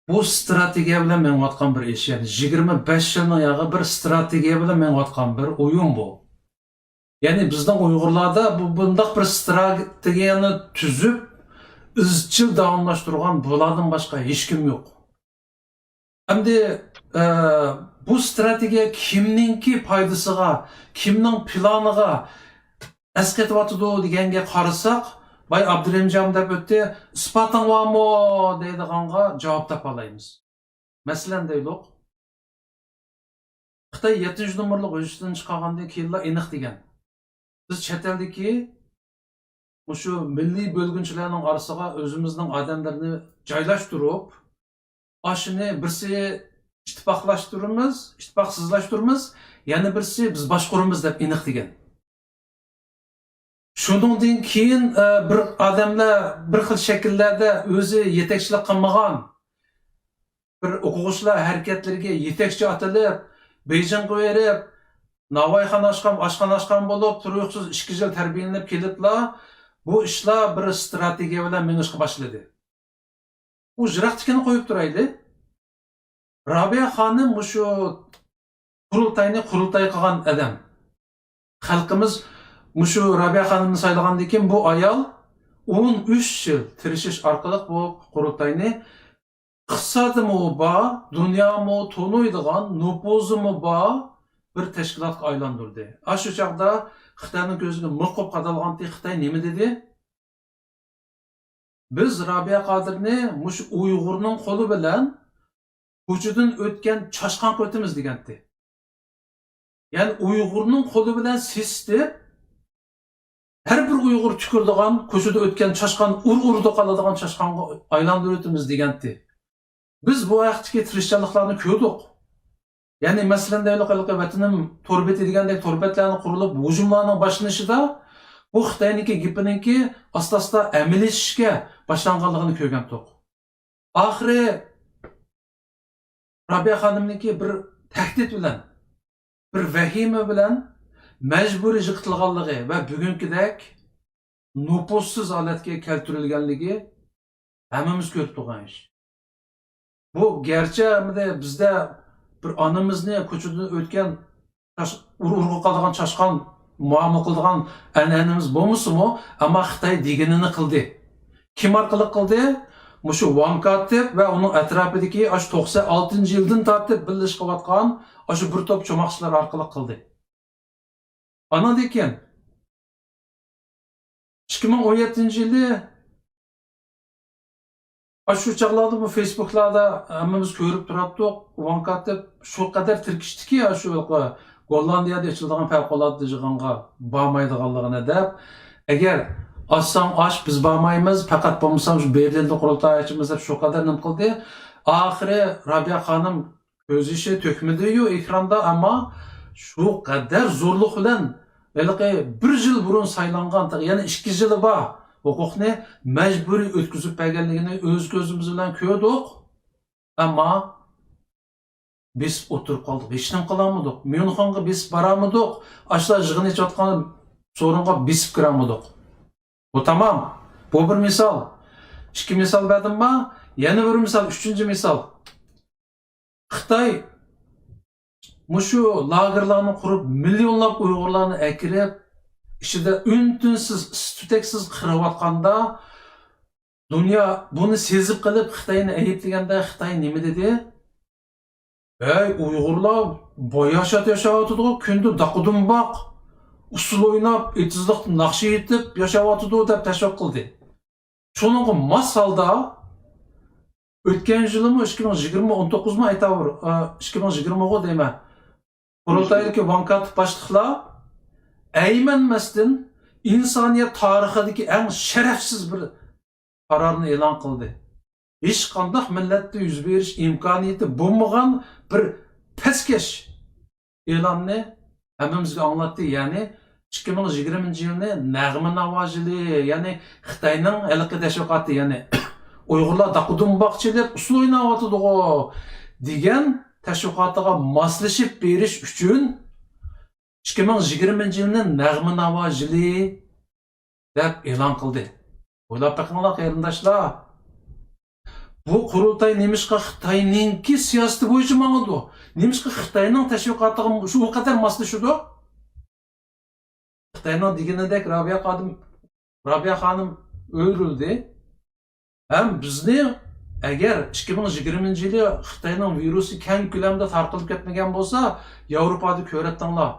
bu strategiya bilan menayotgan bir ish, ya'ni 25 yilning yog'i bir strategiya bilan menayotgan bir o'yin bu. Ya'ni bizning Uyg'urlarda bu bundaq bir strategiyani tuzib, izchil davomlashtirgan bulardan boshqa hech kim yo'q. Endi bu strategiya kimninki foydasiga, kimning planiga esketyapti deganga qarasak, Bay Abdurahimjon deb o'tdi, isboting bormi deydiganga javob topa olamiz. Masalan deylik, Xitoy 7 nomerlik hujjatdan chiqargandan keyinla aniq degan. Biz chet eldagi shu milliy bo'lgunchilarning orasiga o'zimizning odamlarni joylashtirib, ashuni birsi ittifoqsizlashtiramiz, yana birsi biz boshquramiz deb aniq degan. Shundan keyin bir odamlar bir xil shakllarda o'zi yetakchilik qilmagan bir o'quvchilar harakatlariga yetakchi atilib, Beijingga berib, Navoiyxona oshxona bo'lib, turuqsiz 2 yil tarbiyalanib keliblar, bu ishlar bir strategiya bilan minishga boshladi. U jiraqtikini qo'yib turayli. Rabiya xonim shu qurultayni qurultay qilgan odam. Xalqimiz shu Rabiya xonimni saylagandan keyin bu ayol 13 yil tirishish orqali bu qurultayni iqtisodimi bor, dunyomi to'nuydigan, nupuzimi bor bir tashkilotga aylantirdi. Shu chaqda Xitoyning ko'ziga muqib qadalgan Xitoy nima dedi? Biz Rabiya Qodirni mush Uyg'urning qo'li bilan ko'chadan o'tgan chashqan qo'timiz degandi. Ya'ni Uyg'urning qo'li bilan sesdib her bir Uyg'ur tukurdigan, ko'chada o'tgan chashqan urda qoladigan chashqanga aylantiramiz degandi. Biz bu vaqtdagi tirishchiliklarni ko'rdik. Ya'ni masalan deylik, vatanim torbeti degandek torbetlarni qurilib, hujumlarning boshlanishida bu Xitoyniki gipininki asta-asta amilishishga boshlanganligini ko'rgandik. Oxiri Rabiya xonimniki bir tahdid bilan, bir vahima bilan majburiy yiqitilganligi va bugünkidek nupussiz holatga keltirilganligi hammamiz ko'rib turgan ish. Bu gerçi bizde bir anamizni ko'chadan o'tgan urg'u qiladigan chashqan muomala qiladigan an'anamiz bo'lmasa-mu, ammo Xitoy deganini qildi. Kim orqali qildi? Mushu Wang Katib va uning atrofidagi 96-yildan tortib birlashib qilayotgan shu bir top cho'moqchilar orqali qildi. Anadan keyin 2017-yili shu chaqlarda bu Facebook'larda hammamiz ko'rib turibdik. Wang Katib shu qadar tirkishdiki, shu Gollandiyada ochiladigan favqulodda yig'inga bormaydiganligini deb, agar Assam biz bormaymiz, faqat bo'lmasam shu Berlinda qurultay ochamiz deb shu qadar nim qildi. Oxiri Rabiya xonim ko'z ishi to'kmadi-yu ekranda, ammo shu qadar zo'rlik bilan bir yil burun saylangan, ya'ni 2 yili bor huquqni majburiy o'tkazib berganligini o'z ko'zimiz bilan ko'rdik. Ammo biz o'tirib qoldik, hech nima qilolmadik. Myunxenga biz boramidik, ashlar yig'in ichayotgan so'ringa bisib kiramidik. Bu tamam. Bu bir misal. 2 misal berdimmi? Yana bir misal, 3-chi misal. Xitoy mushu lagerlarni qurib, millionlab Uyg'urlarni akirib, ishida ün-tünsiz, istutaksiz qirayotganda dunyo buni sezib qilib Xitoyni ayblaganda Xitoy nima dedi? Ey Uyg'urlar, boy yashayotdi, kunda daqudunboq, usul o'ynab, etizliq naqshi yetib yashayotdi deb tashviq qildi. Shuningga mos holda o'tgan yilimi 2020-19 mi aytaver, 2020 deyman. Qurultaydagi Wang Katib boshliqlar aymanmasdan insoniyat tarixidagi eng sharafsiz bir qarorni e'lon qildi. Hech qanday millatda yuz berish imkoniyati bo'lmagan bir pastkash e'lonni hammamizga anglatdi. Ya'ni 2020-yilni nag'ma navojili, ya'ni Xitoyning halqi tashviqoti, ya'ni Uyg'urlar daqudunboqchilik usul o'ynayotdi degan tashviqotiga moslashib berish uchun 2020-yilni nag'ma navojili deb e'lon qildi. O'ylab boqinglar qarindoshlar. Bu qurultay nemishqa Xitoyninki siyosati bo'yicha mang'idi. Nemishqa Xitoyning tashviqotiga shu qadar moslashadi. Xitoyning deganidek Rabia xonim o'ldirildi. Ham bizni agar 2020-yili Xitoyning virusi keng ko'lamda tarqalib ketmagan bo'lsa, Yevropada ko'ratdinglar.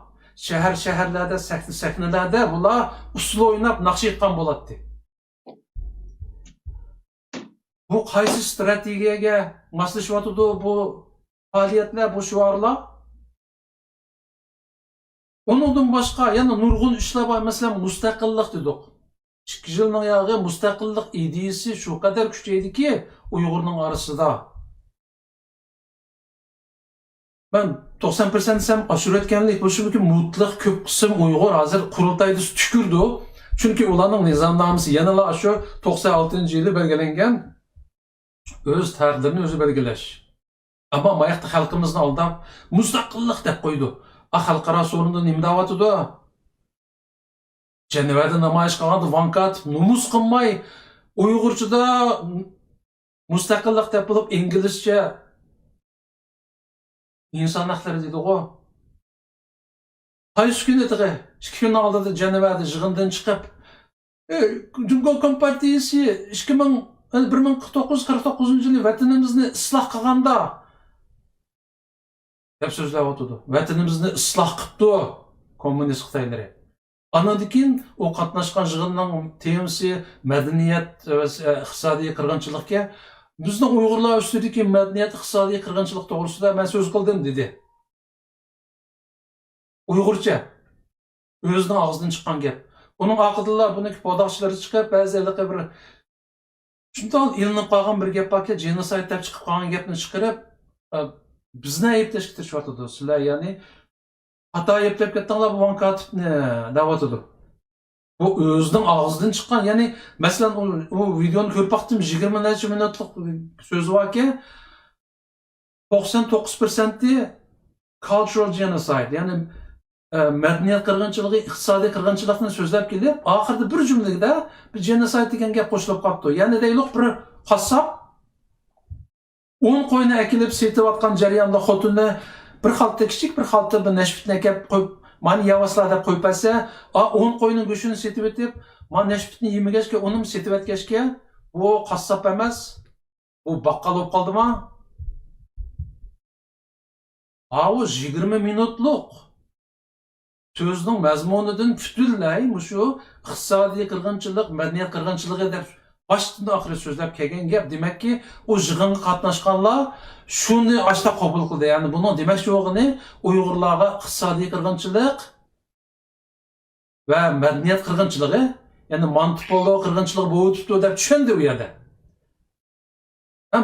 Shaharlarda, sahnalarda bular usul o'ynab naqsh yiqqan bo'ladi. Bu qaysi strategiyaga moslashyapti bu faoliyatlar, bu shiorlar? Onundan boshqa yana nurg'un ishlar bor, masalan, mustaqillik dedik. 2 yilning yog'i mustaqillik ideyasi shu qadar kuchaydiki, Uyg'urning orasida. Ben 90% desem aşırı etkenlik, bu şubuki mutlaq köp qism Uyg'ur hozir qurultayda tükürdü. Çünkü ularning nizomnomasi yanala shu 96-yili belgilangan o'z taqdirini o'zi belgilash. Ammo mayaqda xalqimizni aldab mustaqillik deb qo'ydi. Xalqaro sorunda nima da'vatida? Jenevada namoyish qilgan vankat numus qilmay Uyg'urchada mustaqillik deb bo'lib inglizcha inson haqlari deydi o. Qaysi kuni edi? 2 kun oldida Jenevada yig'indan chiqib, Jungo Kompartiyasi 1949-yili vatanimizni isloh qilganda deb so'zlab o'tdi. Vatanimizni isloh qildi kommunist Xitoylari. Andan keyin o qatnashgan yig'inning temasi madaniyat va iqtisodiy qirg'inchilikka bizning Uyg'urlar ustidagi madaniyat iqtisodiy qirg'inchilik to'g'risida men so'z qildim dedi. Uyg'urcha o'zining og'zidan chiqqan gap. Uning aqidlar buni podoqchilari chiqib, ba'zilarga bir shunday ilinib qolgan bir gap borki, genosid deb chiqib qolgan gapni chiqarib, bizni ayblashga tirishyapti. Sizlar ya'ni xato ayblab ketdinglar bu vankatibni da'vatidi. Bu o'zining og'zidan chiqqan, ya'ni masalan o videoni ko'rib baqdim, 20 necha minutlik so'zi borki, 99% cultural genocide, ya'ni madaniyat qirg'inchiligi, iqtisodiy qirg'inchilikni so'zlab kelib, oxirida bir jumlada bir genocide degan gap qo'shilib qolibdi. Ya'ni deylik bir qassob 10 qo'yni akilib setayotgan jarayonda xotinni bir xalta kichik bir xalta bir nashvitni akib qo'yib, mani yavaslar deb qo'yib bersa, 10 qo'yning go'shtini setib etib, mani nashvitni yemagachga, uni setib etgachga, bu qassob emas, bu baqqal bo'lib qoldimi? O 20 minutlik so'zning mazmunidan butunlay shu iqtisodiy qirg'inchilik, madaniyat qirg'inchiligi deb boshdan oxiri so'zlab kelgan gap. Demakki, o yig'inga qatnashganlar shuni ashta qabul qildi. Ya'ni buni demak yo'g'ini Uyg'urlarga iqtisodiy qirg'inchilik va madaniyat qirg'inchiligi, ya'ni mantiqli qirg'inchilik bo'libdi deb tushundi u yerda.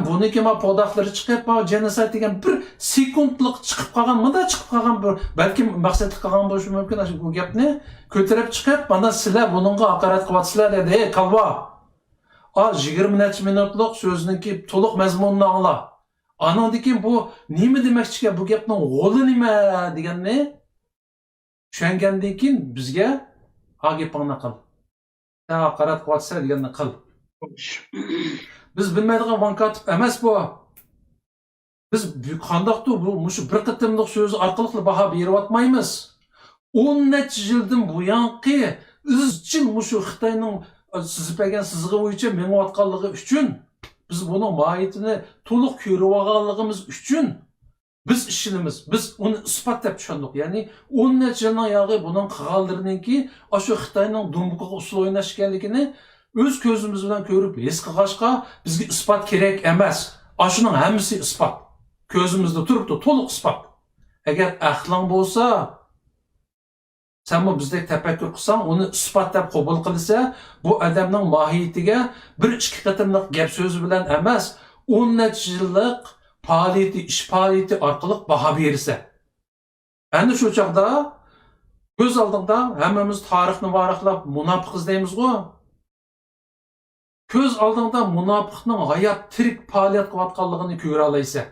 Buniki ma podoqlari chiqib, genocide degan bir sekundlik chiqib qolgan, mada chiqib qolgan bir balki maqsadli qilgan bo'lishi mumkin. Bu gapni ko'tarib chiqib, mana sizlar buningga haqorat qilyapsizlar dedi. Ey qalva. 20 necha minutlik so'zniki to'liq mazmunini angla. Andan keyin bu nima demoqchi, bu gapning g'oli nima deganni tushungandan keyin bizga gapingni qil. Sen haqorat qilyapsizlar deganni qil. Biz bilmaydigan vankatib emas bu. Biz qandaqdi bu shu bir qitimliq so'z orqali baho beryapmaymiz. 10 necha yildan buyanqi izchil shu Xitoyning sizib bergan sizig'i bo'yicha menayotganligi uchun, biz buni mohiyatini to'liq ko'rib olganligimiz uchun biz ishimiz, biz uni isbot deb tushundik. Ya'ni 10 necha yilning yog'i buning qilganlarininki shu Xitoyning dumbuqiga usul o'ynash ekanligini o'z ko'zimiz bilan ko'rib, his qilg'ashqa bizga isbot kerak emas. Shuning hammasi isbot. Ko'zimizda turibdi, to'liq isbot. Agar aqling bo'lsa, sen bu bizdek tafakkur qilsang, uni isbot deb qabul qilsa, bu odamning mohiyatiga bir ikki qatimliq gap so'zi bilan emas, 10 necha yillik faoliyati, ish faoliyati orqali baho bersa. Endi shu chaqda ko'z oldingda hammamiz tarixni varaqlab munofiq deymiz-ku. Ko'z oldingda munofiqning hayot tirik faoliyat qilayotganligini ko'ra olaysan.